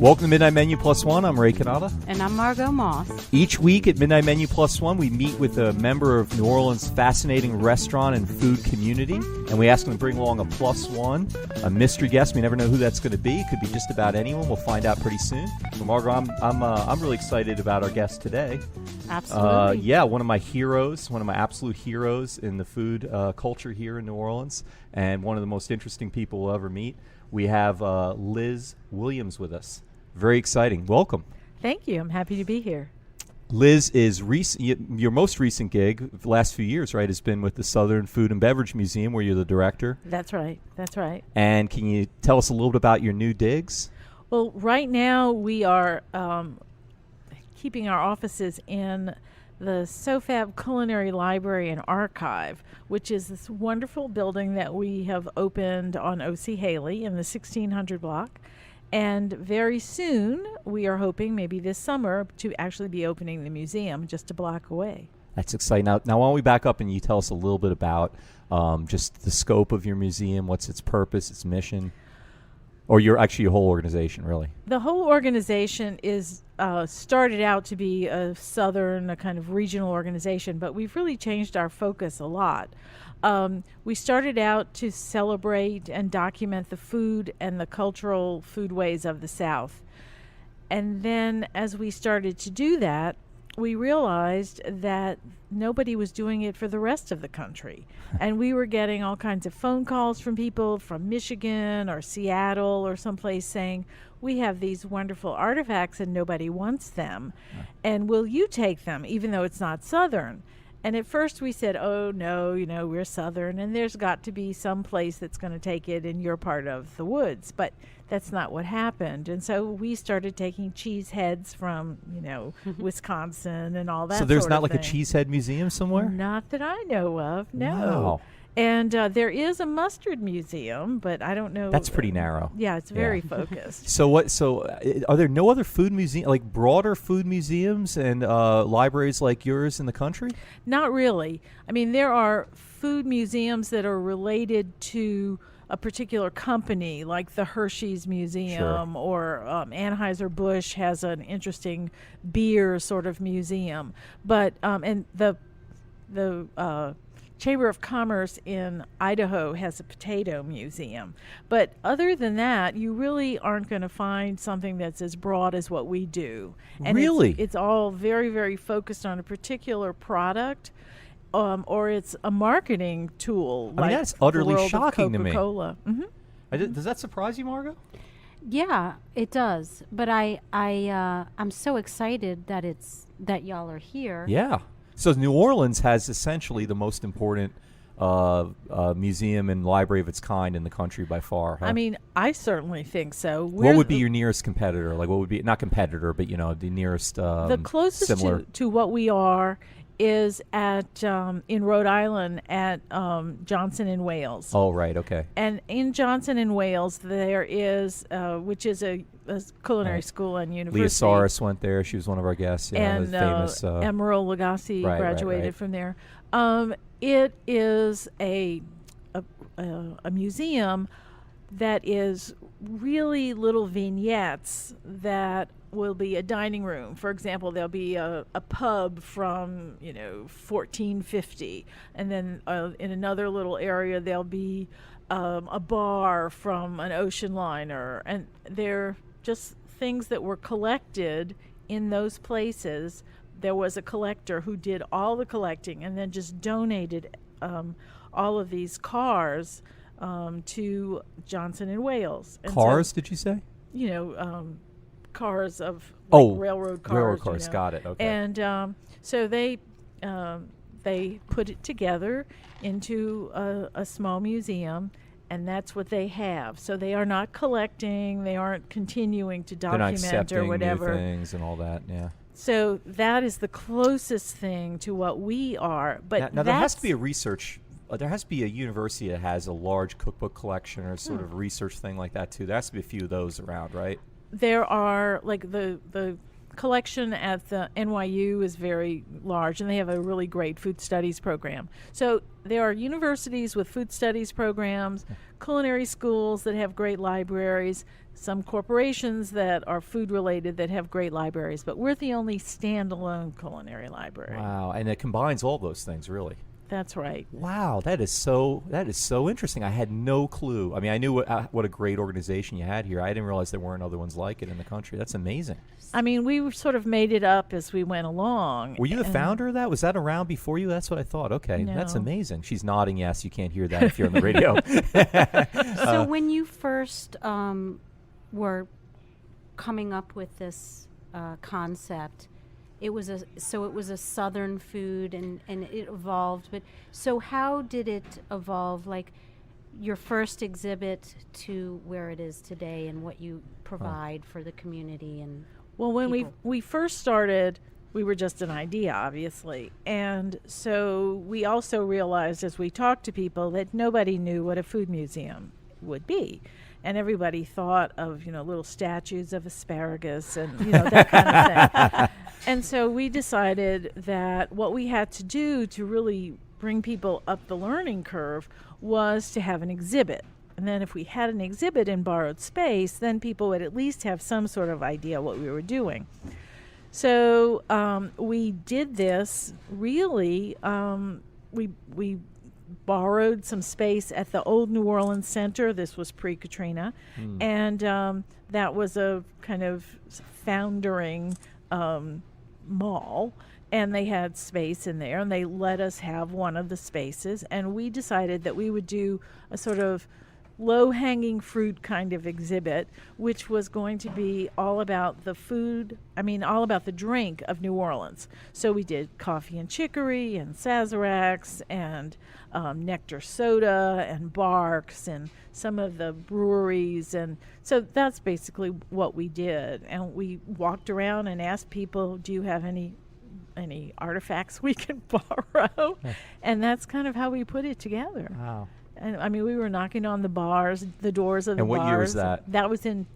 Welcome to Midnight Menu Plus One. I'm Ray Canada. And I'm Margot Moss. Each week at Midnight Menu Plus One, we meet with a member of New Orleans' fascinating restaurant and food community, and we ask them to bring along a plus one, a mystery guest. We never know who that's going to be. It could be just about anyone. We'll find out pretty soon. So, Margot, I'm really excited about our guest today. Absolutely. Yeah, one of my heroes, one of my absolute heroes in the food culture here in New Orleans, and one of the most interesting people we'll ever meet. We have Liz Williams with us. Very exciting. Welcome. Thank you. I'm happy to be here. Liz is your most recent gig, the last few years, right, has been with the Southern Food and Beverage Museum, where you're the director. That's right. That's right. And can you tell us a little bit about your new digs? Well, right now we are keeping our offices in the SoFab Culinary Library and Archive, which is this wonderful building that we have opened on O.C. Haley in the 1600 block. And very soon, we are hoping, maybe this summer, to actually be opening the museum just a block away. That's exciting. Now why don't we back up and you tell us a little bit about just the scope of your museum, what's its purpose, its mission, or your whole organization, really? The whole organization is started out to be a kind of regional organization, but we've really changed our focus a lot. We started out to celebrate and document the food and the cultural foodways of the South. And then as we started to do that, we realized that nobody was doing it for the rest of the country. And we were getting all kinds of phone calls from people from Michigan or Seattle or someplace saying, we have these wonderful artifacts and nobody wants them. And will you take them, even though it's not Southern? And at first we said, oh, no, we're Southern, and there's got to be some place that's going to take it in your part of the woods. But that's not what happened. And so we started taking cheese heads from, Wisconsin and all that. So there's sort not of like thing. A cheesehead museum somewhere? Not that I know of, no. Wow. And there is a mustard museum, but I don't know. That's pretty narrow. Yeah, it's very focused. So are there no other food museum, like broader food museums and libraries like yours in the country? Not really. I mean, there are food museums that are related to a particular company, like the Hershey's Museum, or Anheuser-Busch has an interesting beer sort of museum. But and the Chamber of Commerce in Idaho has a potato museum. But other than that, you really aren't going to find something that's as broad as what we do. And really? It's all very, very focused on a particular product, or it's a marketing tool. I mean, that's utterly shocking to me. Coca-Cola. Mm-hmm. Does that surprise you, Margot? Yeah, it does. But I'm so excited that y'all are here. Yeah. So New Orleans has essentially the most important museum and library of its kind in the country by far. Huh? I mean, I certainly think so. What would be your nearest competitor? Like, what would be, not competitor, but, the nearest the closest similar to what we are is at in Rhode Island at Johnson and Wales. Oh, right, okay. And in Johnson and Wales, there is, which is a culinary school and university. Leah Saris went there. She was one of our guests. Yeah, and famous. Emeril Lagasse graduated right. from there. It is a museum that is really little vignettes that will be a dining room. For example, there'll be a pub from 1450, and then in another little area there'll be a bar from an ocean liner, and they're just things that were collected in those places. There was a collector who did all the collecting and then just donated all of these cars to Johnson and Wales. And cars, did you say? Cars of railroad cars. Railroad cars, got it. Okay. And so they put it together into a small museum, and that's what they have. So they are not collecting; they aren't continuing to document They're not accepting or whatever new things and all that. Yeah. So that is the closest thing to what we are. But now there has to be a research. There has to be a university that has a large cookbook collection or sort of research thing like that too. There has to be a few of those around, right? There are, like the collection at the NYU is very large, and they have a really great food studies program. So there are universities with food studies programs, culinary schools that have great libraries, some corporations that are food related that have great libraries, but we're the only standalone culinary library. Wow, and it combines all those things, really. That's right. Wow, that is so interesting. I had no clue. I mean, I knew what a great organization you had here. I didn't realize there weren't other ones like it in the country. That's amazing. I mean, we sort of made it up as we went along. Were you the founder of that? Was that around before you? That's what I thought. Okay, No. That's amazing. She's nodding yes. You can't hear that if you're on the radio. So when you first were coming up with this concept, it was a Southern food, and it evolved. But so how did it evolve? Like your first exhibit to where it is today, and what you provide for the community and Well, when people. we first started, we were just an idea, obviously. And so we also realized as we talked to people that nobody knew what a food museum would be. And everybody thought of, little statues of asparagus and, that kind of thing. And so we decided that what we had to do to really bring people up the learning curve was to have an exhibit. And then if we had an exhibit in borrowed space, then people would at least have some sort of idea what we were doing. So we did this really, we borrowed some space at the old New Orleans Center. This was pre-Katrina. And that was a kind of foundering mall. And they had space in there, and they let us have one of the spaces. And we decided that we would do a sort of low-hanging fruit kind of exhibit, which was going to be all about the food, all about the drink of New Orleans. So we did coffee and chicory and Sazeracs and nectar soda and Barks and some of the breweries. And so that's basically what we did. And we walked around and asked people, do you have any artifacts we can borrow? And that's kind of how we put it together. Wow. And we were knocking on the doors of the bars. And what year was that? That was in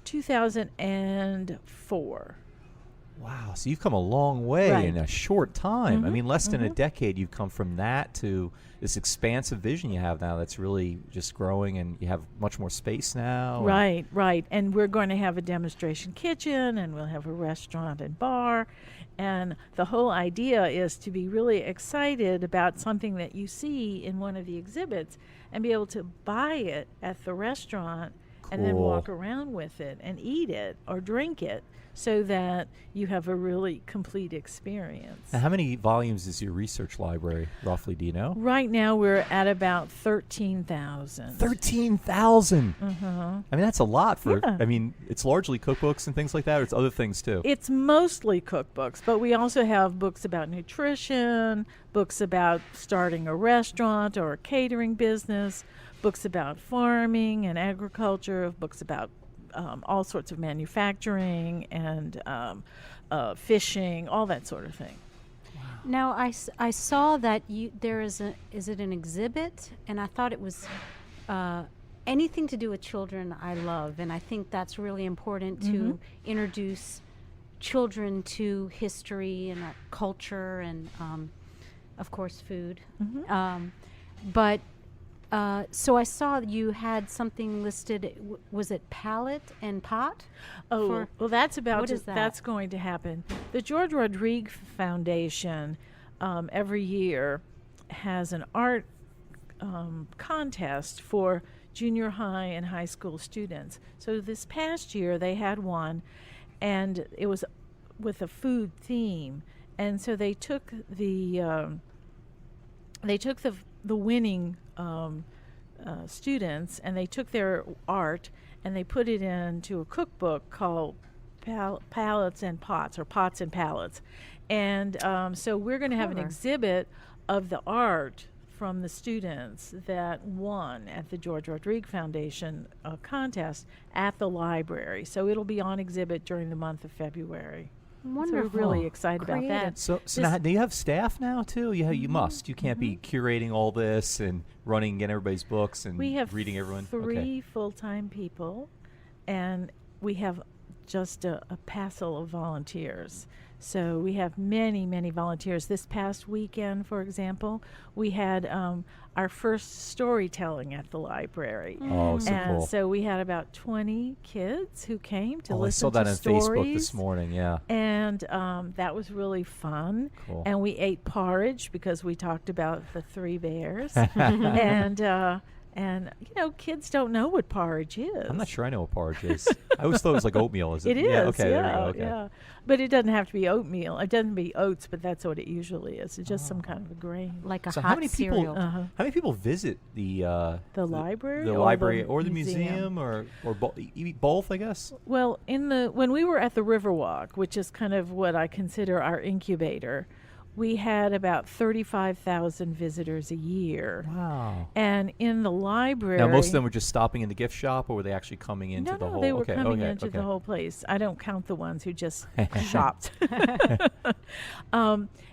2004. Wow. So you've come a long way in a short time. Mm-hmm. Less than a decade, you've come from that to this expansive vision you have now that's really just growing, and you have much more space now. Right. And we're going to have a demonstration kitchen, and we'll have a restaurant and bar. And the whole idea is to be really excited about something that you see in one of the exhibits and be able to buy it at the restaurant and then walk around with it and eat it or drink it, so that you have a really complete experience. Now, how many volumes is your research library, roughly, do you know? Right now we're at about 13,000. 13,000! Uh-huh. That's a lot for, Yeah. It's largely cookbooks and things like that, or it's other things too? It's mostly cookbooks, but we also have books about nutrition, books about starting a restaurant or a catering business, books about farming and agriculture, books about all sorts of manufacturing and fishing, all that sort of thing. Now I saw that there is it an exhibit, and I thought it was anything to do with children I love, and I think that's really important to introduce children to history and culture and of course food. But so I saw you had something listed. Was it palette and pot? Oh, well, that's about what is that? That's going to happen. The George Rodriguez Foundation every year has an art contest for junior high and high school students. So this past year they had one, and it was with a food theme. And so they took the winning students, and they took their art and they put it into a cookbook called Palettes and Pots, or Pots and Palettes. And so we're going to have an exhibit of the art from the students that won at the George Rodriguez Foundation contest at the library. So it'll be on exhibit during the month of February. Wonderful. So we're really excited about that. So now, do you have staff now too? You must. You can't be curating all this and getting everybody's books and We have reading everyone. three full-time people, and we have just a passel of volunteers. So we have many, many volunteers. This past weekend, for example, we had our first storytelling at the library. Oh, so and cool. so we had about 20 kids who came to listen I saw that to on stories. Facebook this morning, yeah. And that was really fun. Cool. And we ate porridge because we talked about the three bears. And kids don't know what porridge is. I'm not sure I know what porridge is. I always thought it was like oatmeal. Is it? It Yeah, is, okay, there we go. Okay. yeah. But it doesn't have to be oatmeal. It doesn't be oats, but that's what it usually is. It's just some kind of a grain. Like a So hot how many people? cereal. Uh-huh. How many people visit the library, the or library, the or the museum? museum, or both? I guess. Well, when we were at the Riverwalk, which is kind of what I consider our incubator, we had about 35,000 visitors a year. Wow. And in the library, Now, most of them were just stopping in the gift shop, or were they actually coming into the no, whole? they were okay, coming okay, into okay. the whole place. I don't count the ones who just shopped.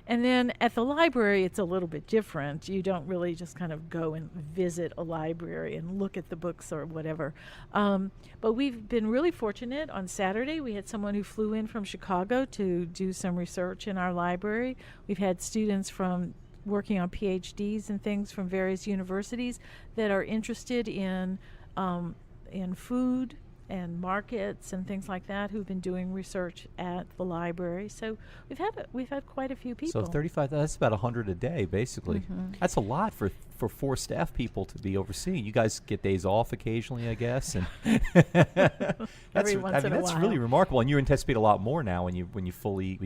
And then at the library, it's a little bit different. You don't really just kind of go and visit a library and look at the books or whatever. But we've been really fortunate. On Saturday, we had someone who flew in from Chicago to do some research in our library. We've had students from working on PhDs and things from various universities that are interested in food and markets and things like that, who've been doing research at the library. So we've had quite a few people. So 35. That's about 100 a day, basically. Mm-hmm. That's a lot for 4 staff people to be overseeing. You guys get days off occasionally, I guess, and Every once in a that's while. really remarkable. And you anticipate a lot more now when you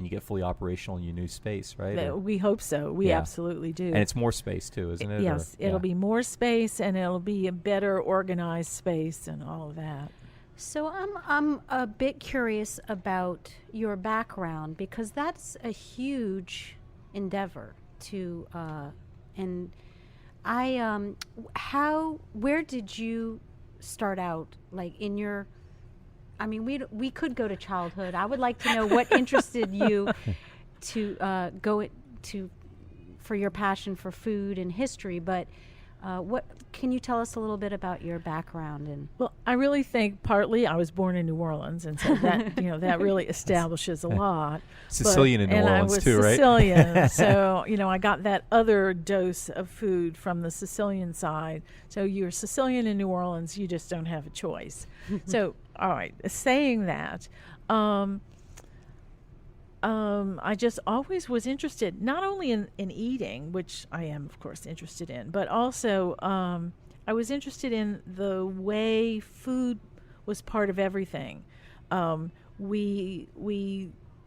get fully operational in your new space, right? Or- We hope so. We Yeah. absolutely do. and it's more space too, isn't it? Yes, Or- it'll yeah. be more space, and it'll be a better organized space and all of that. So I'm a bit curious about your background, because that's a huge endeavor to and I where did you start out, like in your, I mean, we could go to childhood. I would like to know what interested you to for your passion for food and history, but what can you tell us a little bit about your background? And Well, I really think partly I was born in New Orleans, and so that that really establishes a lot. Sicilian in New and Orleans I was too, right? Sicilian, so I got that other dose of food from the Sicilian side. So you're Sicilian in New Orleans, you just don't have a choice. So, all right, saying that, I just always was interested, not only in eating, which I am, of course, interested in, but also I was interested in the way food was part of everything. We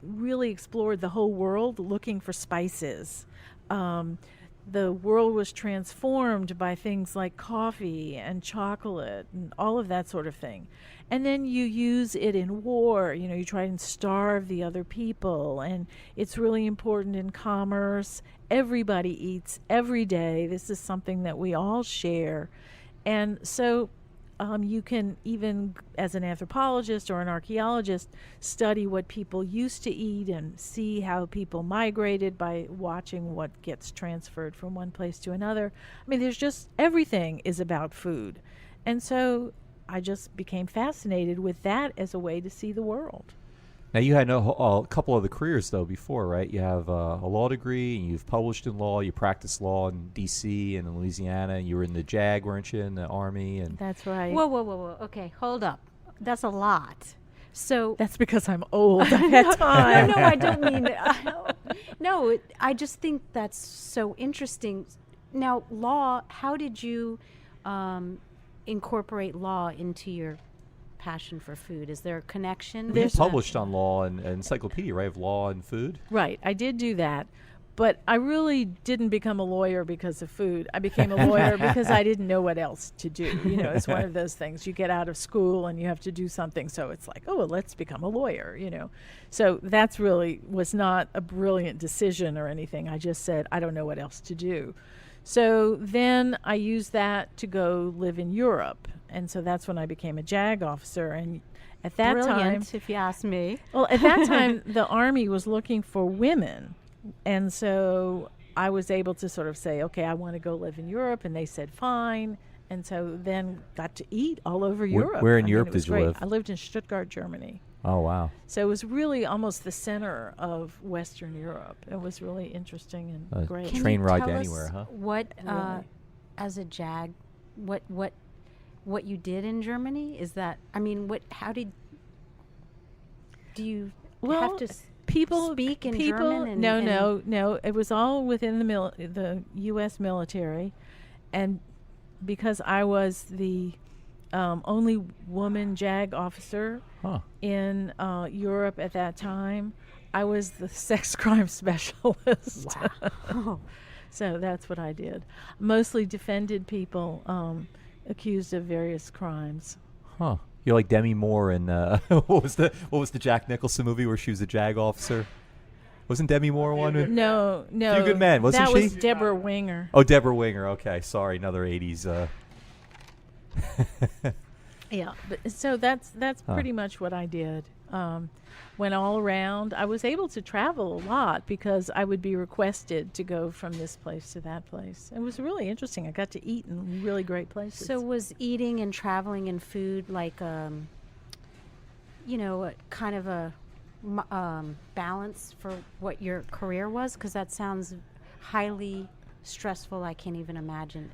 really explored the whole world looking for spices. The world was transformed by things like coffee and chocolate and all of that sort of thing. And then you use it in war. You try and starve the other people. And it's really important in commerce. Everybody eats every day. This is something that we all share. And so you can, even as an anthropologist or an archaeologist, study what people used to eat and see how people migrated by watching what gets transferred from one place to another. I mean, there's just, everything is about food. And so I just became fascinated with that as a way to see the world. Now, you had a couple other careers, though, before, right? You have a law degree, and you've published in law. You practiced law in D.C. and in Louisiana. And you were in the JAG, weren't you, in the Army? And That's right. whoa. Okay, hold up. That's a lot. So That's because I'm old. I've had time. No, I don't mean no, I just think that's so interesting. Now, law, how did you incorporate law into your passion for food? Is there a connection? you published on law and encyclopedia, right, of law and food? Right, I did do that. But I really didn't become a lawyer because of food. I became a lawyer because I didn't know what else to do. It's one of those things. You get out of school and you have to do something. So it's like, oh, well, let's become a lawyer, So that's really was not a brilliant decision or anything. I just said, I don't know what else to do. So then I used that to go live in Europe. And so that's when I became a JAG officer. And at that Brilliant, time, if you ask me. well, at that time, the Army was looking for women. And so I was able to sort of say, okay, I want to go live in Europe. And they said, fine. And so then got to eat all over Europe. Where in I mean, Europe it was did you great. live? I lived in Stuttgart, Germany. Oh, wow. So it was really almost the center of Western Europe. It was really interesting and great. Can train ride tell to us anywhere, huh? What, Really. as a JAG, what you did in Germany? Is that, I mean, do you have to people speak in people, German? And, no. It was all within the U.S. military, and because I was the only woman JAG officer in Europe at that time, I was the sex crime specialist. Wow. So that's what I did. Mostly defended people accused of various crimes. Huh. You're like Demi Moore in what was the Jack Nicholson movie where she was a JAG officer? Wasn't Demi Moore one? No. Few Good Men, wasn't that she? That was Deborah Winger. Oh, Deborah Winger. Okay, sorry, another 80s. Yeah, but so that's pretty much what I did. Went all around. I was able to travel a lot because I would be requested to go from this place to that place. It was really interesting. I got to eat in really great places. So was eating and traveling and food like, kind of a balance for what your career was? Because that sounds highly stressful. I can't even imagine.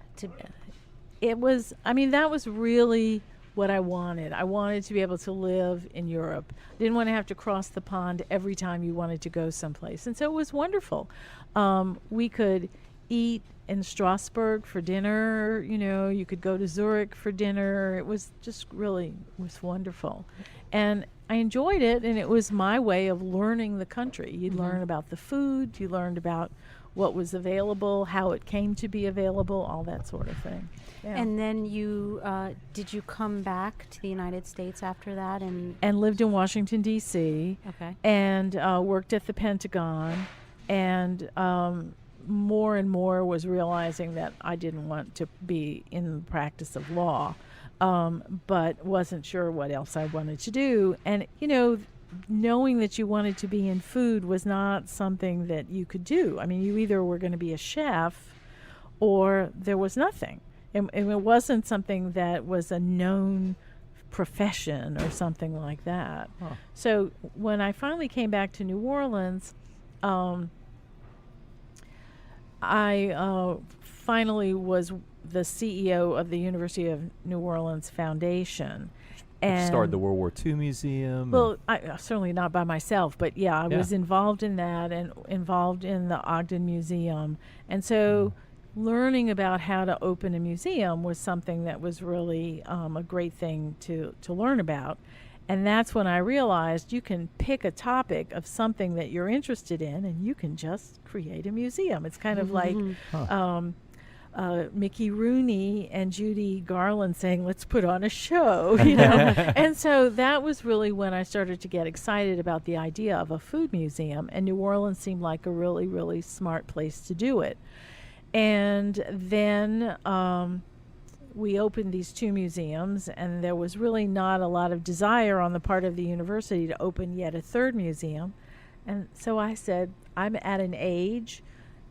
It was, that was really what I wanted. I wanted to be able to live in Europe. I didn't want to have to cross the pond every time you wanted to go someplace. And so it was wonderful. We could eat in Strasbourg for dinner. You could go to Zurich for dinner. It was just really was wonderful. And I enjoyed it, and it was my way of learning the country. You'd learn about the food. You learned about what was available, how it came to be available, all that sort of thing. Yeah. And then did you come back to the United States after that? And lived in Washington, D.C. Okay. And worked at the Pentagon. And more and more was realizing that I didn't want to be in the practice of law, but wasn't sure what else I wanted to do. And, knowing that you wanted to be in food was not something that you could do. You either were going to be a chef or there was nothing. And it wasn't something that was a known profession or something like that. Huh. So when I finally came back to New Orleans, I finally was the CEO of the University of New Orleans Foundation. And started the World War II Museum. Well, certainly not by myself, but I was involved in that and involved in the Ogden Museum. And so learning about how to open a museum was something that was really a great thing to learn about. And that's when I realized you can pick a topic of something that you're interested in and you can just create a museum. It's kind of like Mickey Rooney and Judy Garland saying, let's put on a show, And so that was really when I started to get excited about the idea of a food museum, and New Orleans seemed like a really, really smart place to do it. And then we opened these two museums, and there was really not a lot of desire on the part of the university to open yet a third museum. And so I said, I'm at an age.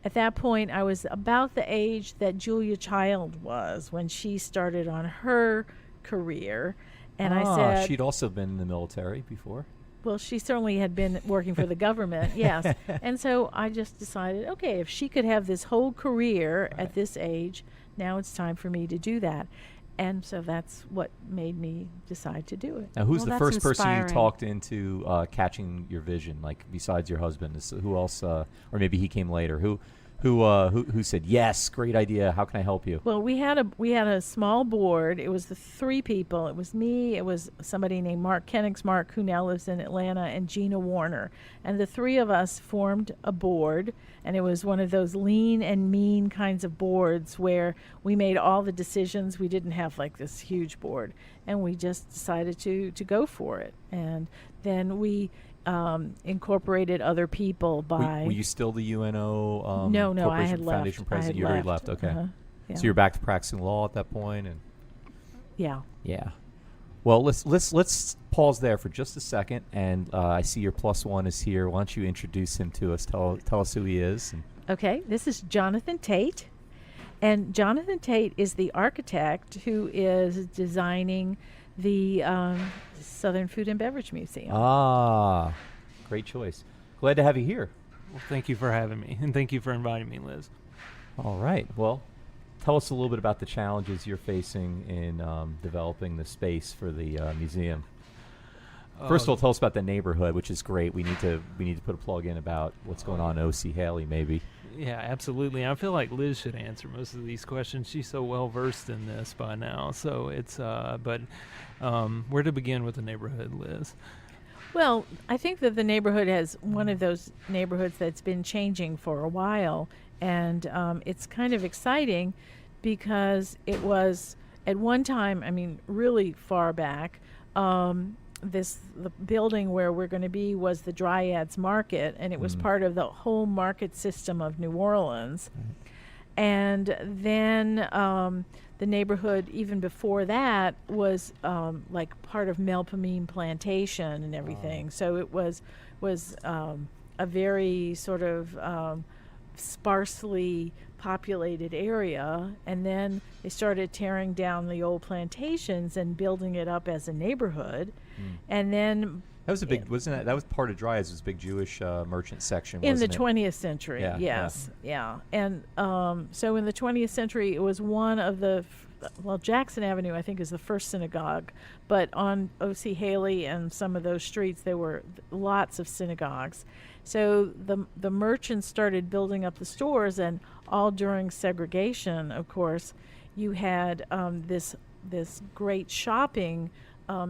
At that point, I was about the age that Julia Child was when she started on her career. And I said... she'd also been in the military before. Well, she certainly had been working for the government, yes. And so I just decided, okay, if she could have this whole career at this age, now it's time for me to do that. And so that's what made me decide to do it. Now, who's the first person you inspiring. talked into catching your vision, like besides your husband? Who else, or maybe he came later? Who said yes? Great idea. How can I help you? Well, we had a small board. It was the three people. It was me. It was somebody named Mark Koenigsmark, who now lives in Atlanta, and Gina Warner. And the three of us formed a board. And it was one of those lean and mean kinds of boards where we made all the decisions. We didn't have like this huge board, and we just decided to go for it. And then we incorporated other people by... Were you still the UNO No, I Corporation had left. Foundation president? You already left, okay. Yeah. So you're back to practicing law at that point? And Yeah. Yeah. Well, let's pause there for just a second, and I see your plus one is here. Why don't you introduce him to us? Tell us who he is. Okay, this is Jonathan Tate, and Jonathan Tate is the architect who is designing the Southern Food and Beverage Museum. Ah, great choice. Glad to have you here. Well, thank you for having me, and thank you for inviting me, Liz. All right. Well, tell us a little bit about the challenges you're facing in developing the space for the museum. First of all, tell us about the neighborhood, which is great. We need to put a plug in about what's going on in O.C. Haley, maybe. Yeah, absolutely. I feel like Liz should answer most of these questions. She's so well versed in this by now. So it's but where to begin with the neighborhood, Liz? Well, I think that the neighborhood has one of those neighborhoods that's been changing for a while, and it's kind of exciting because it was at one time, I mean, really far back. The building where we're going to be was the Dryads Market, and it was part of the whole market system of New Orleans. And then the neighborhood, even before that, was like part of Melpomene Plantation and everything. So it was a very sort of sparsely populated area, and then they started tearing down the old plantations and building it up as a neighborhood. And then that was a big, wasn't that was part of Dryads, was a big Jewish merchant section, in wasn't the it? 20th century. Yeah, Yes, yeah. And so in the 20th century, it was one of the Jackson Avenue, I think, is the first synagogue, but on O.C. Haley and some of those streets, there were lots of synagogues. So the merchants started building up the stores, and all during segregation, of course, you had this great shopping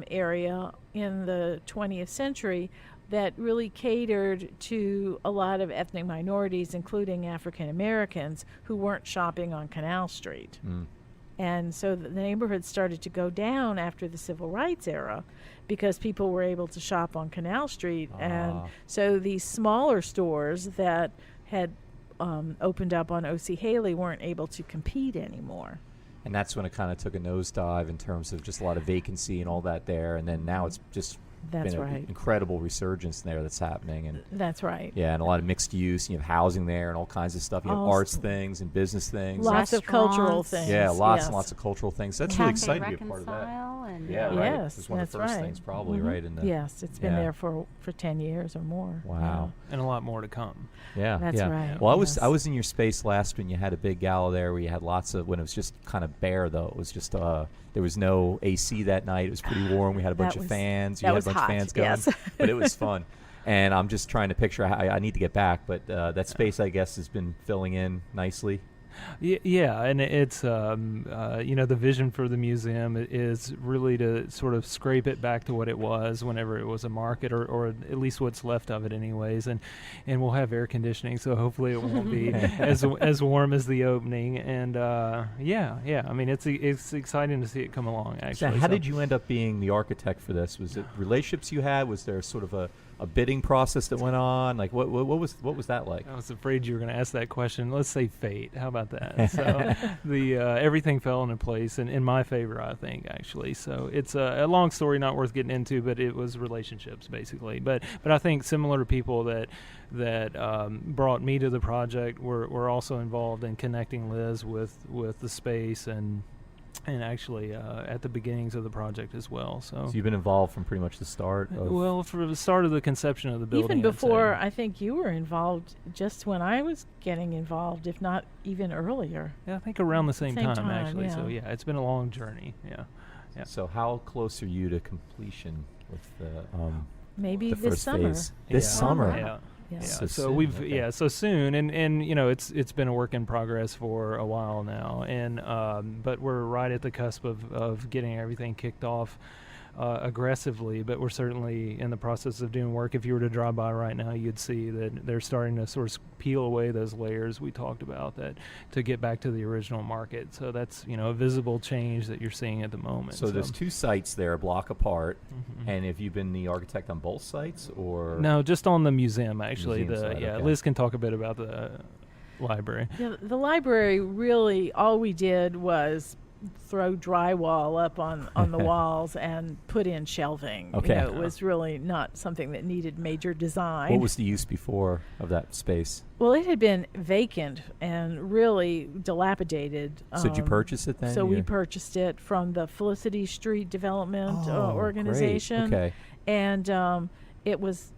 area in the 20th century that really catered to a lot of ethnic minorities, including African Americans, who weren't shopping on Canal Street. And so the neighborhood started to go down after the Civil Rights era because people were able to shop on Canal Street. And so these smaller stores that had opened up on O.C. Haley weren't able to compete anymore. And that's when it kind of took a nosedive in terms of just a lot of vacancy and all that there. And then now it's just That's been right. an incredible resurgence there that's happening. And That's right. yeah, and a lot of mixed use. You have housing there and all kinds of stuff. You have All arts things and business things. Lots of cultural Restaurants. things. Yeah, lots yes. and lots of cultural things. That's really Cafe exciting to be a part of that. Reconcile and Yeah, right. Yes, It's one of the that's first right. things probably, Mhm. right? In the, Yes, it's been Yeah. there for 10 years or more. Wow. And a lot more to come. Yeah, That's yeah. right, Well, yes. I was in your space last when you had a big gala there where you had lots of, when it was just kind of bare though. It was just there was no AC that night. It was pretty warm. We had a bunch That of was- fans. that You had a was bunch hot, of fans going, yes. but it was fun. And I'm just trying to picture. I need to get back, but that space I guess has been filling in nicely. Yeah, and it's the vision for the museum is really to sort of scrape it back to what it was whenever it was a market, or at least what's left of it, anyways. And we'll have air conditioning, so hopefully it won't be as warm as the opening. And yeah. I mean, it's exciting to see it come along. So Actually, how did you end up being the architect for this? Was it relationships you had? Was there sort of a bidding process that went on? Like what was that like? I was afraid you were going to ask that question. Let's say fate. How about that? So the everything fell into place in my favor, I think, actually. So it's a long story, not worth getting into, but it was relationships basically. But I think similar to people that brought me to the project were also involved in connecting Liz with the space and actually at the beginnings of the project as well. So you've been involved from pretty much the start? Well, for the start of the conception of the building. Even before, I'd say. I think you were involved just when I was getting involved, if not even earlier. Yeah, I think around the same time, time, actually. yeah. So yeah, it's been a long journey. Yeah. So how close are you to completion with the Maybe the this first summer. phase? This summer. Yeah. Yeah. So So soon, we've okay. so soon, and it's been a work in progress for a while now, and but we're right at the cusp of getting everything kicked off aggressively, but we're certainly in the process of doing work. If you were to drive by right now, you'd see that they're starting to sort of peel away those layers we talked about that to get back to the original market. So that's a visible change that you're seeing at the moment. So there's two sites there, a block apart, Mhm. and have you been the architect on both sites, or No, just on the museum actually. Museum side, okay. Liz can talk a bit about the library. Yeah, the library, really, all we did was throw drywall up on the walls and put in shelving. Okay. It was really not something that needed major design. What was the use before of that space? Well, it had been vacant and really dilapidated. So did you purchase it then? So we purchased it from the Felicity Street Development organization. Great. Okay. And it was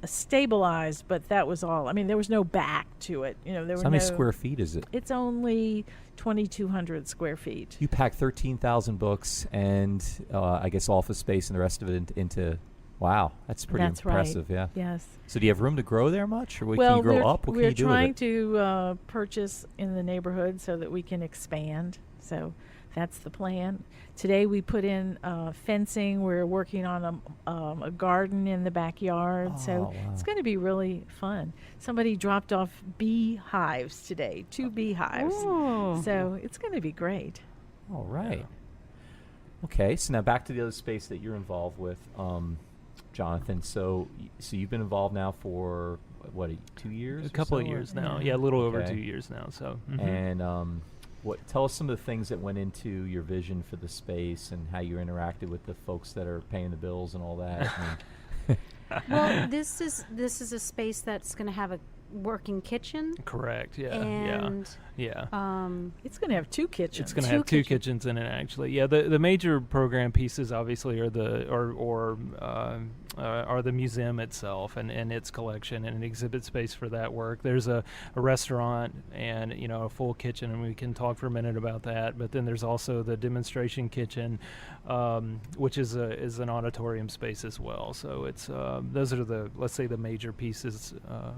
stabilized, but that was all. I mean, there was no back to it. There So were how many square feet is it? It's only 2,200 square feet. You pack 13,000 books and I guess office space and the rest of it into. Wow, that's pretty impressive. Right. Yeah. Yes. So do you have room to grow there much, or can Well, you grow up? What can you do with we're trying it? to purchase in the neighborhood so that we can expand. So that's the plan. Today we put in fencing. We're working on a garden in the backyard. So it's going to be really fun. Somebody dropped off beehives today, 2 beehives. Ooh. So it's going to be great. All right. Okay, so now back to the other space that you're involved with, Jonathan. So you've been involved now for, 2 years? A couple of years now. Yeah, a little over 2 years now. So. And tell us some of the things that went into your vision for the space and how you interacted with the folks that are paying the bills and all that. Well, this is a space that's going to have a working kitchen. Correct. Yeah. And yeah. It's going to have 2 kitchens. It's going to have 2 kitchens in it, actually. Yeah. The major program pieces obviously are the museum itself and its collection and an exhibit space for that work. There's a restaurant and a full kitchen, and we can talk for a minute about that. But then there's also the demonstration kitchen, which is an auditorium space as well. So it's those are the major pieces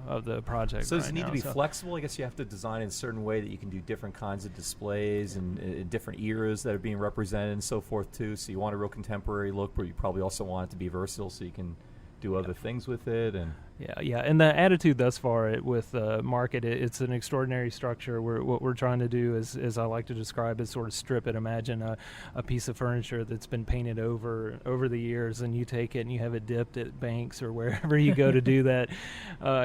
of the project. So does it need now. to be flexible? I guess you have to design in a certain way that you can do different kinds of displays and different eras that are being represented and so forth too. So you want a real contemporary look, but you probably also want it to be versatile so you can do other things with it. And Yeah, and the attitude thus far with Market, it's an extraordinary structure. What we're trying to do is, as I like to describe, is sort of strip it. Imagine a piece of furniture that's been painted over the years, and you take it and you have it dipped at Banks or wherever you go to do that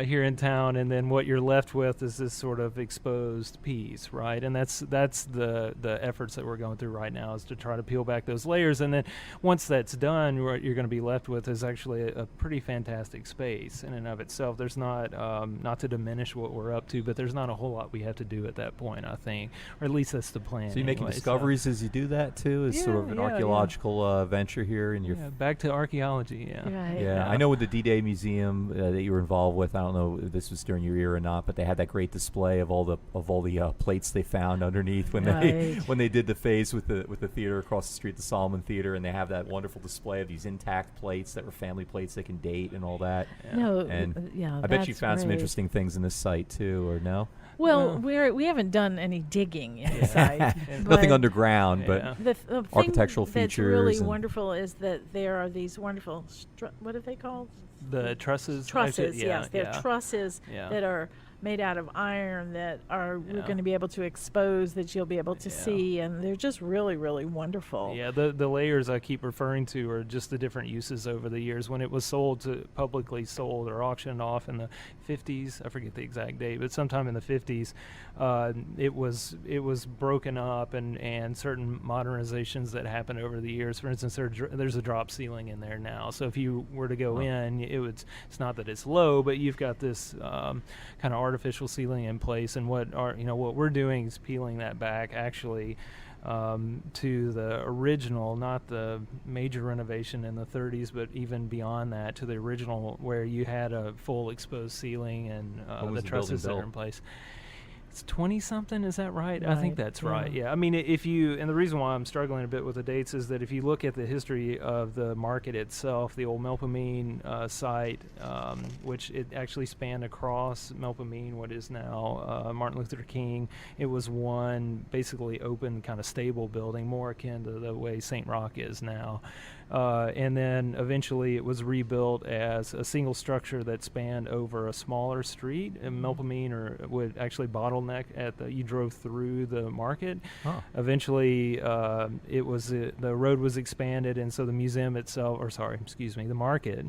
here in town, and then what you're left with is this sort of exposed piece, right? And that's the efforts that we're going through right now, is to try to peel back those layers, and then once that's done, what you're going to be left with is actually a pretty fantastic space in and of itself. There's not to diminish what we're up to, but there's not a whole lot we have to do at that point, I think, or at least that's the plan. So you're making discoveries as you do that too, as sort of an archaeological venture here in your back to archaeology. I know with the D-Day Museum that you were involved with, I don't know if this was during your era or not, but they had that great display of all the plates they found underneath when they did the phase with the theater across the street, the Solomon Theater, and they have that wonderful display of these intact plates that were family plates they can date and all that. I bet you found some interesting things in this site too, or no? Well, we haven't done any digging inside. Nothing underground, but the architectural thing features. That's really wonderful is that there are these wonderful what are they called? The trusses. Trusses, actually, yes. They're trusses that are made out of iron that we're going to be able to expose, that you'll be able to see, and they're just really, really wonderful. Yeah, the layers I keep referring to are just the different uses over the years. When it was publicly sold or auctioned off in the 50s, I forget the exact date, but sometime in the 50s, it was broken up, and certain modernizations that happened over the years. For instance, there's a drop ceiling in there now, so if you were to go in, it's not that it's low, but you've got this kind of artificial ceiling in place, and what we're doing is peeling that back actually to the original, not the major renovation in the 30s, but even beyond that, to the original where you had a full exposed ceiling and the trusses that are in place. It's 20-something, is that right? I think that's right. Yeah, I mean, and the reason why I'm struggling a bit with the dates is that if you look at the history of the market itself, the old Melpomene site, which it actually spanned across Melpomene, what is now Martin Luther King, it was one basically open kind of stable building, more akin to the way St. Roch is now. And then eventually it was rebuilt as a single structure that spanned over a smaller street. And Melpomene would actually bottleneck you drove through the market. Eventually the road was expanded, and so the museum itself, the market,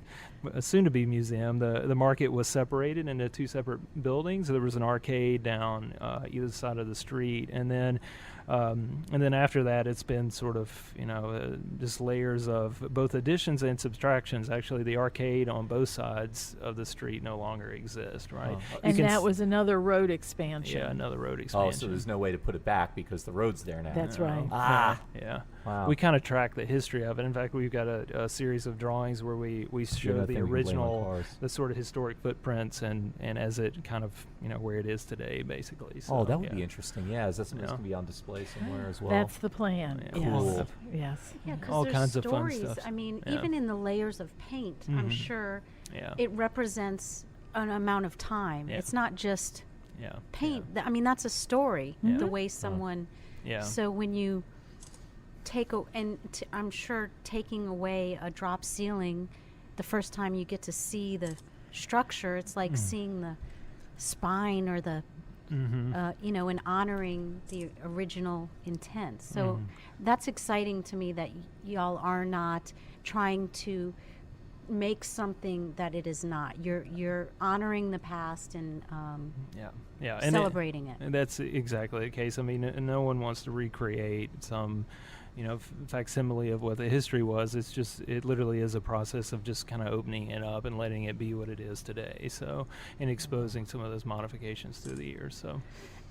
soon to be museum, the market was separated into 2 separate buildings. There was an arcade down either side of the street, and then And then after that, it's been sort of, just layers of both additions and subtractions. Actually, the arcade on both sides of the street no longer exists, right? And that was another road expansion. Yeah, another road expansion. Oh, so there's no way to put it back because the road's there now. That's right. Yeah. Wow. We kind of track the history of it. In fact, we've got a series of drawings where we show the original, the sort of historic footprints and as it kind of, where it is today, basically. So, that would be interesting. Yeah, is that something that's going to be on display somewhere as well? That's the plan. Yeah. Yes. Cool. Yes. Yeah, because All there's kinds of fun stories. stuff. I mean, Yeah. even in the layers of paint, I'm sure it represents an amount of time. Yeah. It's not just Yeah. paint. I mean, that's a story. Yeah. The way someone. Yeah. So when you take I'm sure taking away a drop ceiling, the first time you get to see the structure, it's like seeing the spine or the, and honoring the original intent. So that's exciting to me that y'all are not trying to make something that it is not. You're honoring the past and and celebrating it. And that's exactly the case. I mean, no one wants to recreate some, facsimile of what the history was. It's just, it literally is a process of just kind of opening it up and letting it be what it is today. So, and exposing some of those modifications through the years. So,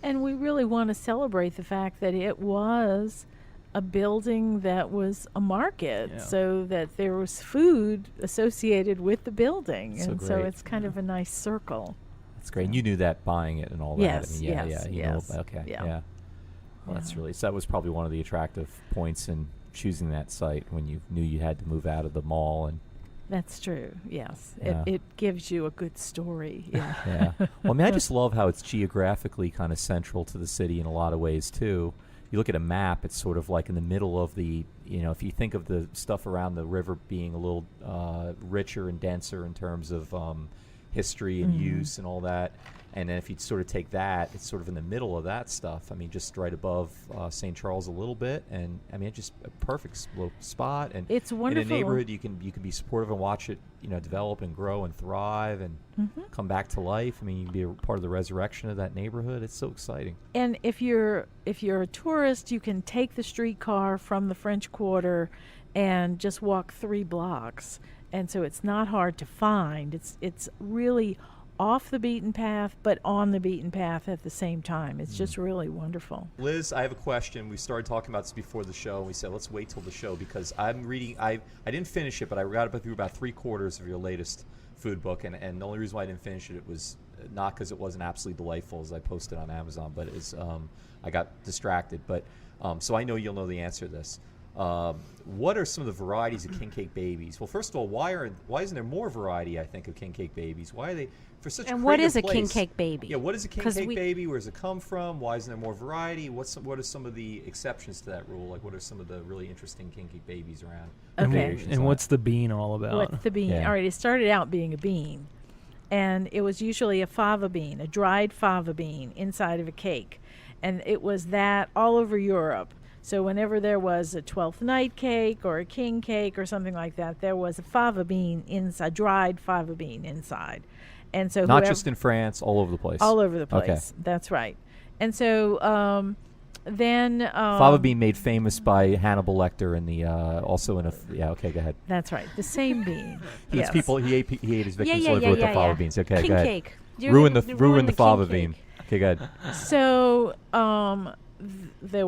and we really want to celebrate the fact that it was a building that was a market, so that there was food associated with the building, So and so great. it's kind of a nice circle. That's great. And you knew that buying it and all Yes, that. I mean, yes, you yes. know, okay, Yeah. yeah. Well, that's really, so that was probably one of the attractive points in choosing that site when you knew you had to move out of the mall. And That's true. Yes, Yeah. it gives you a good story. Yeah. yeah. Well, I mean, I just love how it's geographically kind of central to the city in a lot of ways too. You look at a map; it's sort of like in the middle of the. If you think of the stuff around the river being a little richer and denser in terms of history and use and all that. And then if you sort of take that, it's sort of in the middle of that stuff. I mean, just right above St. Charles a little bit, and I mean, it's just a perfect spot. And It's wonderful. in a neighborhood, you can be supportive and watch it, develop and grow and thrive and come back to life. I mean, you can be a part of the resurrection of that neighborhood. It's so exciting. And if you're a tourist, you can take the streetcar from the French Quarter and just walk 3 blocks. And so it's not hard to find. It's really off the beaten path, but on the beaten path at the same time. It's just really wonderful. Liz, I have a question. We started talking about this before the show, and we said let's wait till the show because I'm reading. I didn't finish it, but I got through about 3/4 of your latest food book, and the only reason why I didn't finish it was not because it wasn't absolutely delightful, as I posted on Amazon, but it's I got distracted. But so I know you'll know the answer to this. What are some of the varieties of king cake babies? Well, first of all, why isn't there more variety? I think of king cake babies. Why are they for such? And a what is a place? king cake baby? Yeah, what is a king 'Cause cake baby? Where does it come from? Why isn't there more variety? What are some of the exceptions to that rule? Like, what are some of the really interesting king cake babies around? Okay. And what's the bean all about? What's the bean? Yeah. All right, it started out being a bean, and it was usually a fava bean, a dried fava bean inside of a cake, and it was that all over Europe. So whenever there was a 12th night cake or a king cake or something like that, there was a fava bean inside, dried fava bean inside. And so Not just in France, all over the place. all over the place. Okay. That's right. And so then Fava bean made famous by Hannibal Lecter in the also in a okay, go ahead. That's right. The same bean. He Yes. he ate his victims yeah, liver with the yeah, fava yeah. beans. Okay, King go ahead. cake. Ruin the fava king bean. cake. Okay, go ahead. So there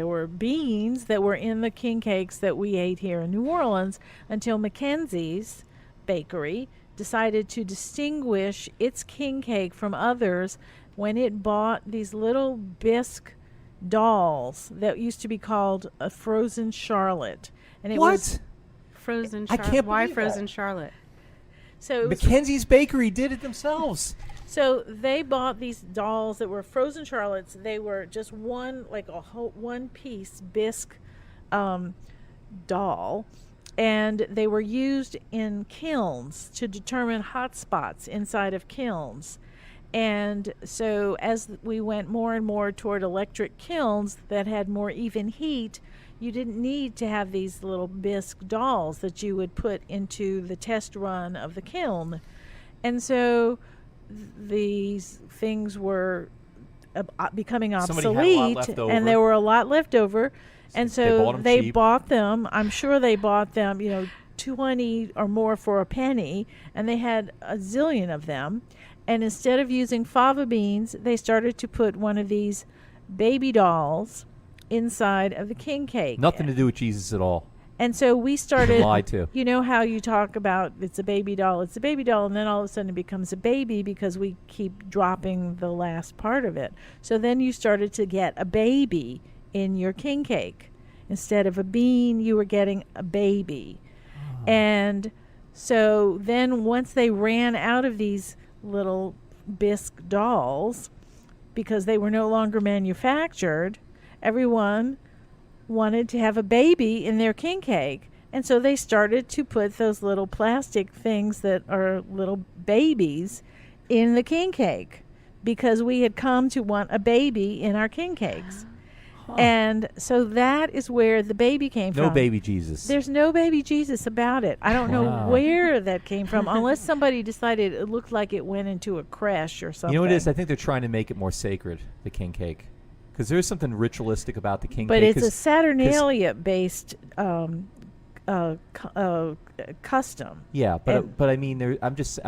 were beans that were in the king cakes that we ate here in New Orleans until Mackenzie's bakery decided to distinguish its king cake from others when it bought these little bisque dolls that used to be called a frozen Charlotte. And it was Frozen I Charlotte. can't Why believe frozen that. Charlotte? so it was Mackenzie's Bakery did it themselves. So they bought these dolls that were frozen Charlottes. They were just one piece bisque doll, and they were used in kilns to determine hot spots inside of kilns. And so as we went more and more toward electric kilns that had more even heat, you didn't need to have these little bisque dolls that you would put into the test run of the kiln. And so these things were becoming Somebody had a lot obsolete, left over. and there were a lot left over, and They so bought 'em they cheap. bought them. I'm sure they bought them, 20 or more for a penny, and they had a zillion of them. And instead of using fava beans, they started to put one of these baby dolls inside of the king cake. Nothing to do with Jesus at all. And so we started, Lied to. you know how you talk about it's a baby doll, and then all of a sudden it becomes a baby because we keep dropping the last part of it. So then you started to get a baby in your king cake. Instead of a bean, you were getting a baby. And so then once they ran out of these little bisque dolls, because they were no longer manufactured, everyone wanted to have a baby in their king cake. And so they started to put those little plastic things that are little babies in the king cake, because we had come to want a baby in our king cakes. And so that is where the baby came from. No baby Jesus. There's no baby Jesus about it. I don't know Wow. where that came from, unless somebody decided it looked like it went into a creche or something. You know what it is? I think they're trying to make it more sacred, the king cake. Because there's something ritualistic about the king But cake. it's a Saturnalia-based custom. Yeah, and- but I mean, I'm just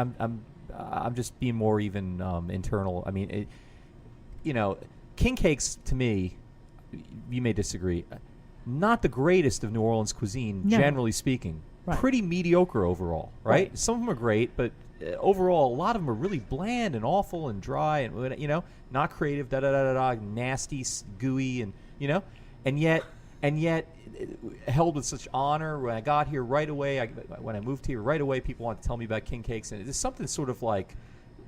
being more even internal. I mean, king cakes to me, you may disagree, not the greatest of New Orleans cuisine, No. generally speaking. Right. Pretty mediocre overall, right? Right. Some of them are great, but overall, a lot of them are really bland and awful and dry and not creative, nasty, gooey, and and yet held with such honor. When I got here right away, when I moved here right away, people wanted to tell me about king cakes, and there's something sort of like,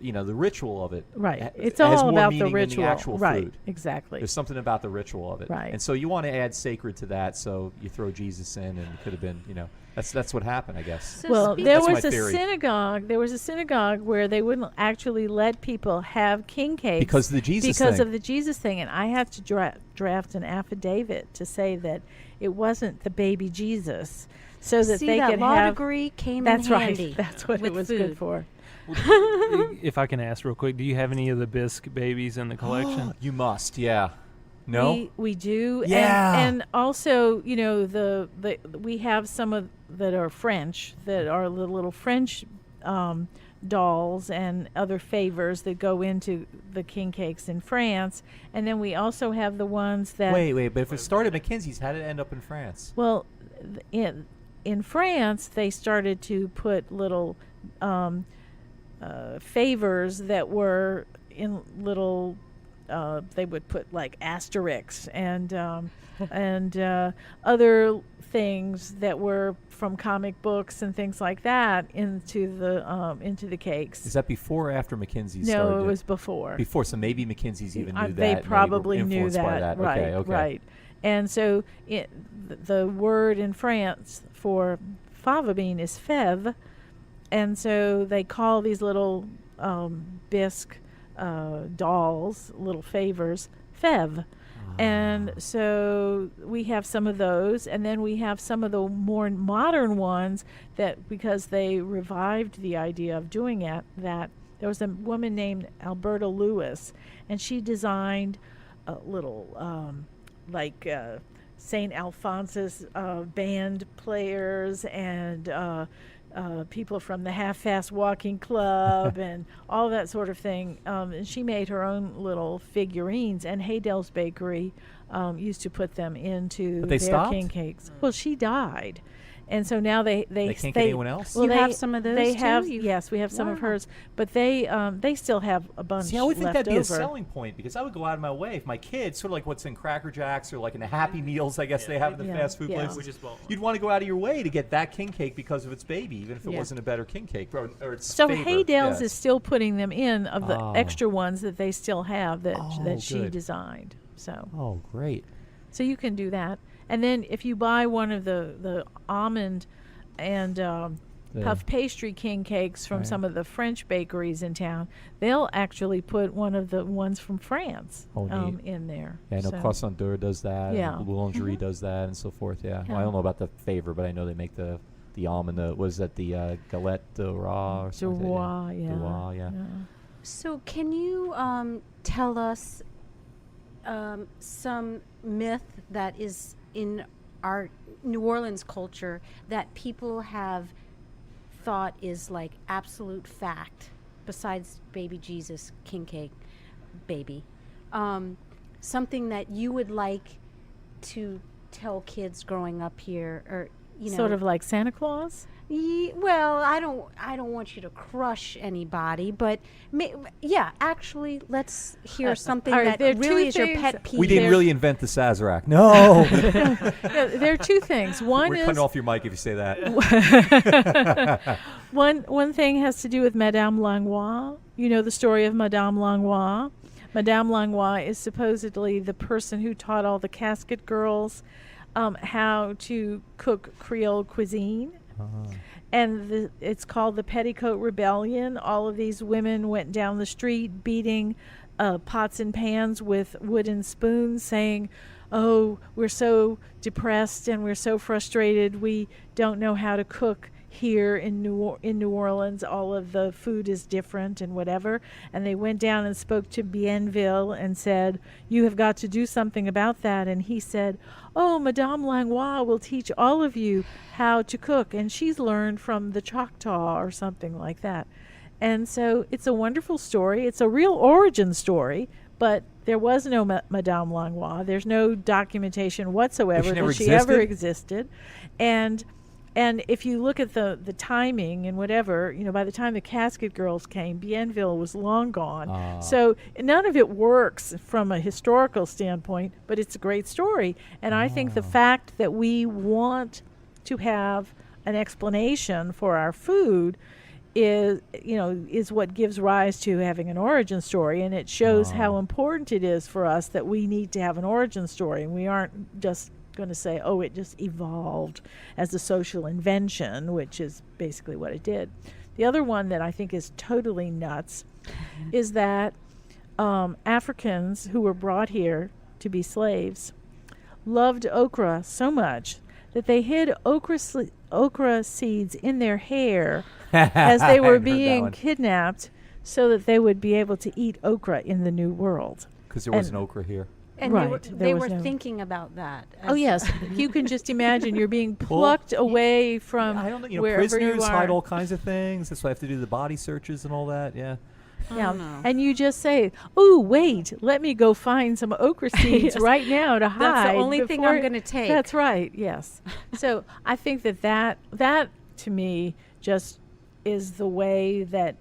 the ritual of it. Right. It's has all more about meaning the ritual. than the actual right. food. Exactly. There's something about the ritual of it. Right. And so you want to add sacred to that, so you throw Jesus in, and it could have been, that's what happened, I guess. So Well, speak- there That's was my a theory. synagogue. There was a synagogue where they wouldn't actually let people have king cakes Because of the Jesus because thing. of the Jesus thing, and I had to draft an affidavit to say that it wasn't the baby Jesus, so that See, they that could law have. degree came That's in handy. right. That's what it with was food. good for. If I can ask real quick, do you have any of the bisque babies in the collection? You must, yeah. No? We do. Yeah. And also, we have some of that are French, that are the little French dolls and other favors that go into the king cakes in France. And then we also have the ones that Wait, but if it started at McKinsey's, how did it end up in France? well, in France, they started to put little favors that were in little. They would put like asterisks and other things that were from comic books and things like that into the cakes. Is that before or after McKinsey's started? No, it was before. Before, so maybe McKinsey's even knew that. They and probably were knew influenced by that. that. Right, Okay. right. And so the word in France for fava bean is fève, and so they call these little bisque dolls, little favors, fève. And so we have some of those, and then we have some of the more modern ones that, because they revived the idea of doing it, that there was a woman named Alberta Lewis, and she designed a little St. Alphonsus band players and people from the Half-Fast Walking Club and all that sort of thing. And she made her own little figurines, and Haydell's Bakery used to put them into But they their stopped? king cakes. Well, she died. And so now they can't get anyone else? Well, You they have some of those They too? have You've- yes, we have some of Wow. hers, but they still have a bunch. See, I would think left that'd be over. a selling point, because I would go out of my way if my kids, sort of like what's in Cracker Jacks or like in the Happy Meals, I guess they have in the Yeah, fast food yeah. places. We just bought one. You'd want to go out of your way to get that king cake because of its baby, even if it Yeah. wasn't a better king cake or its So favor. Haydell's Yeah. is still putting them in of the Oh. extra ones that they still have that Oh, she good. designed. So Oh, great. you can do that. And then if you buy one of the almond and puff pastry king cakes from Right. some of the French bakeries in town, they'll actually put one of the ones from France Oh, neat. in there. Yeah, I know So- Croissant d'Or does that. Yeah. And Boulangerie does that, and so forth. Yeah. Well, I Yeah. don't know about the favor, but I know they make the almond. Was that the galette de roi or something? Duroy, yeah. Duroy, yeah. So can you tell us some myth that is in our New Orleans culture that people have thought is like absolute fact, besides baby Jesus, king cake, baby. Something that you would like to tell kids growing up here, or sort of like Santa Claus? Well, I don't want you to crush anybody, but actually, let's hear something right, that really is your pet peeve. We didn't really invent the Sazerac. No. There are two things. One We're is cutting off your mic if you say that. one thing has to do with Madame Langlois. You know the story of Madame Langlois. Madame Langlois is supposedly the person who taught all the casket girls how to cook Creole cuisine. And it's called the Petticoat Rebellion. All of these women went down the street beating pots and pans with wooden spoons, saying, "Oh, we're so depressed and we're so frustrated. We don't know how to cook here in New Orleans. All of the food is different and whatever." And they went down and spoke to Bienville and said, "You have got to do something about that." And he said, "Oh, Madame Langlois will teach all of you how to cook, and she's learned from the Choctaw," or something like that. And so it's a wonderful story. It's a real origin story, but there was no Madame Langlois. There's no documentation whatsoever that she ever existed. And if you look at the timing and whatever, by the time the Casket Girls came, Bienville was long gone. So none of it works from a historical standpoint, but it's a great story. And I think the fact that we want to have an explanation for our food is what gives rise to having an origin story. And it shows how important it is for us that we need to have an origin story. And we aren't just going to say, "Oh, it just evolved as a social invention," which is basically what it did. The other one that I think is totally nuts is that Africans who were brought here to be slaves loved okra so much that they hid okra seeds in their hair as they were being kidnapped, so that they would be able to eat okra in the New World. Because there wasn't okra here. And they were thinking about that. Oh, yes. You can just imagine you're being plucked away from I don't know, wherever prisoners you are. hide all kinds of things. That's why I have to do the body searches and all that. Yeah. Yeah. And you just say, "Oh, wait, let me go find some okra seeds right now to hide." That's the only thing I'm going to take. That's right, yes. So I think that to me just is the way that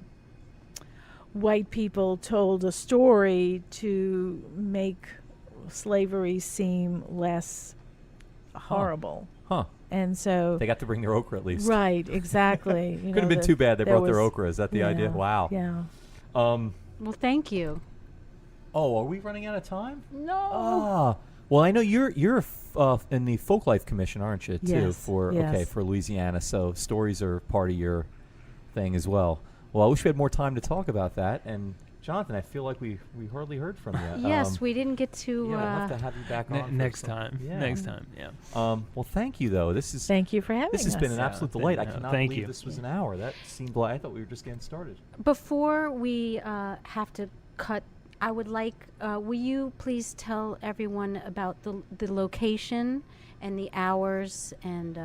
white people told a story to make slavery seem less horrible. Huh. And so they got to bring their okra at least. Right, exactly. Couldn't have been too bad they brought their okra. Is that the idea? Wow. Yeah. Well, thank you. Oh, are we running out of time? No. Well, I know you're in the Folklife Commission, aren't you? Too Yes, for yes. for Louisiana. So stories are part of your thing as well. Well, I wish we had more time to talk about that. And Jonathan, I feel like we hardly heard from you. Yes, we didn't get to. We'll have to have you back on next time. Yeah. Next time. Yeah. Well, thank you though. Thank you for having us. This has been an absolute delight. I cannot thank believe you. this was an hour. That seemed like I thought we were just getting started. Before we have to cut, I would like. Will you please tell everyone about the location and the hours and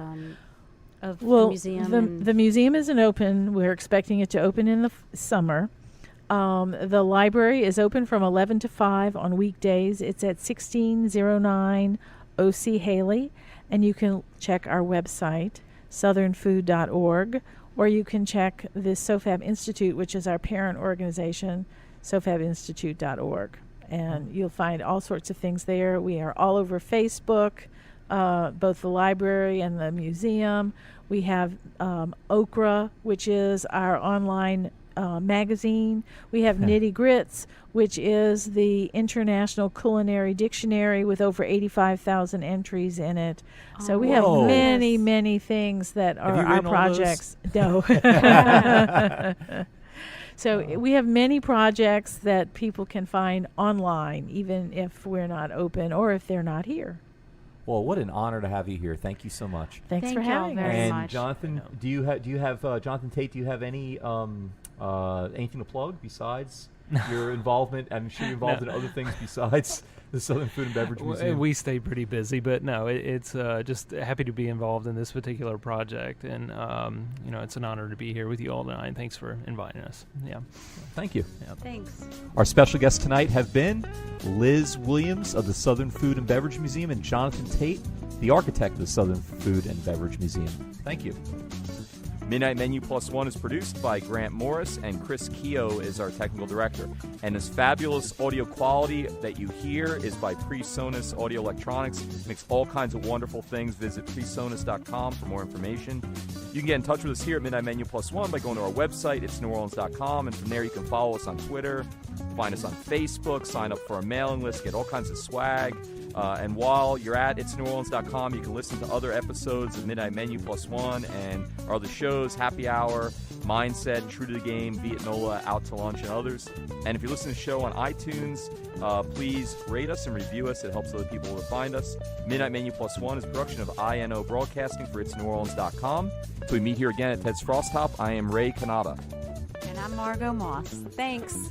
of the museum? The museum isn't open. We're expecting it to open in the summer. The library is open from 11 to 5 on weekdays. It's at 1609 O.C. Haley, and you can check our website, southernfood.org, or you can check the SOFAB Institute, which is our parent organization, sofabinstitute.org. And you'll find all sorts of things there. We are all over Facebook, both the library and the museum. We have Okra, which is our online magazine. We have Nitty Grits, which is the International Culinary Dictionary with over 85,000 entries in it. So we have many, many things that are our projects. No. So we have many projects that people can find online, even if we're not open or if they're not here. Well, what an honor to have you here. Thank you so much. Thanks for having us. very and much. Jonathan, do you have Jonathan Tate? Do you have any Anything to plug besides your involvement? I'm sure you're involved in other things besides the Southern Food and Beverage Museum. We stay pretty busy, but no, it's just happy to be involved in this particular project, and it's an honor to be here with you all tonight. Thanks for inviting us. Yeah, thank you. Yeah. Thanks. Our special guests tonight have been Liz Williams of the Southern Food and Beverage Museum and Jonathan Tate, the architect of the Southern Food and Beverage Museum. Thank you. Midnight Menu Plus One is produced by Grant Morris, and Chris Keogh is our technical director. And this fabulous audio quality that you hear is by PreSonus Audio Electronics. Makes all kinds of wonderful things. Visit presonus.com for more information. You can get in touch with us here at Midnight Menu Plus One by going to our website, itsneworleans.com, and from there you can follow us on Twitter, find us on Facebook, sign up for our mailing list, get all kinds of swag. And while you're at itsneworleans.com, you can listen to other episodes of Midnight Menu Plus One and our other shows, Happy Hour, Mindset, True to the Game, Vietnola, Out to Lunch, and others. And if you listen to the show on iTunes, please rate us and review us. It helps other people to find us. Midnight Menu Plus One is a production of INO Broadcasting for itsneworleans.com. So we meet here again at Ted's Frost Top. I am Ray Kanata. And I'm Margot Moss. Thanks.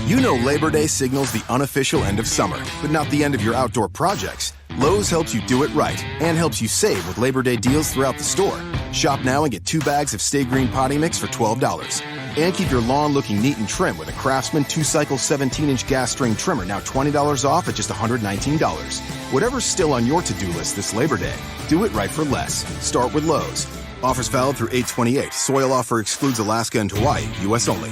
You know Labor Day signals the unofficial end of summer, but not the end of your outdoor projects. Lowe's helps you do it right and helps you save with Labor Day deals throughout the store. Shop now and get 2 bags of Stay Green potty mix for $12. And keep your lawn looking neat and trim with a Craftsman 2-cycle 17-inch gas string trimmer, now $20 off at just $119. Whatever's still on your to-do list this Labor Day, do it right for less. Start with Lowe's. Offers valid through 8/28. Soil offer excludes Alaska and Hawaii, U.S. only.